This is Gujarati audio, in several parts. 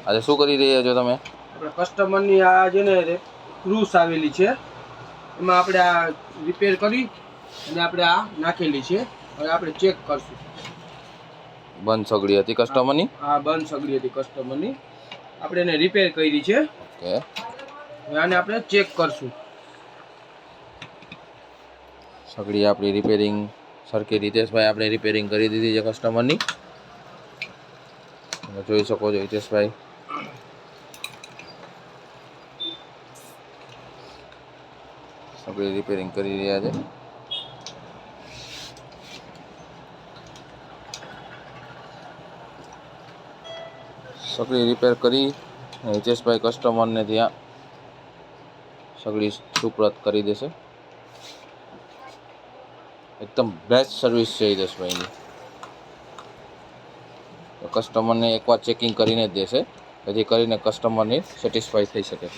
આજે શું કરી રહ્યા છો તમે? આપણે કસ્ટમરની આ જે ને ક્રૂસ આવેલી છે એમાં આપણે આ રિપેર કરી અને આપણે આ નાખેલી છે. હવે આપણે ચેક કરશું. બંધ સગડી હતી કસ્ટમરની? હા, બંધ સગડી હતી કસ્ટમરની. આપણે એને રિપેર કરી છે. ઓકે, હવે આને આપણે ચેક કરશું. સગડી આપણી રિપેરિંગ સરખી હિતેશભાઈ આપણે રિપેરિંગ કરી દીધી છે કસ્ટમરની. તમે જોઈ શકો છો હિતેશભાઈ. સગડી રિપેરિંગ કરી રહ્યા છે. સગડી રિપેર કરી હિતેશભાઈ કસ્ટમરને ત્યાં સગડી સુપ્રત કરી દેશે. એકદમ બેસ્ટ સર્વિસ છે હિતેશભાઈની. કસ્ટમરને એકવાર ચેકિંગ કરીને જ દેશે, જેથી કરીને કસ્ટમરની સેટિસ્ફાઈ થઈ શકે.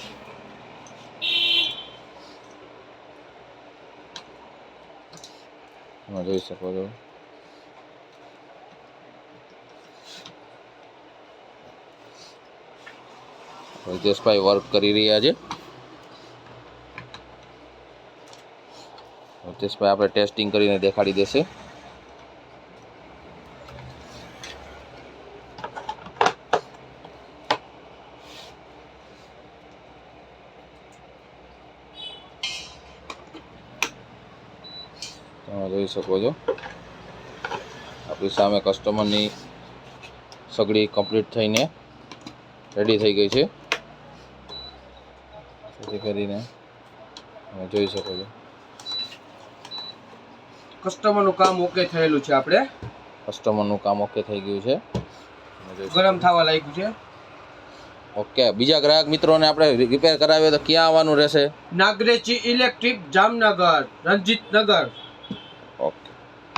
તમે જોઈ શકો છો. હિતેશભાઈ વર્ક કરી રહ્યા છે. હિતેશભાઈ આપણે ટેસ્ટિંગ કરીને દેખાડી દેશે. તમે જોઈ શકો છો આપણી સામે કસ્ટમરની સગડી કમ્પ્લીટ થઈને રેડી થઈ ગઈ છે. જેથી કરીને તમે જોઈ શકો છો કસ્ટમરનું કામ ઓકે થયેલું છે. આપણે કસ્ટમરનું કામ ઓકે થઈ ગયું છે. ગરમ થવા લાગ્યું છે. ઓકે, બીજા ગ્રાહક મિત્રોને આપણે રિપેર કરાવીએ તો ક્યાં આવવાનું રહેશે? નાગરેચી ઇલેક્ટ્રિક, જામનગર, રણજીતનગર.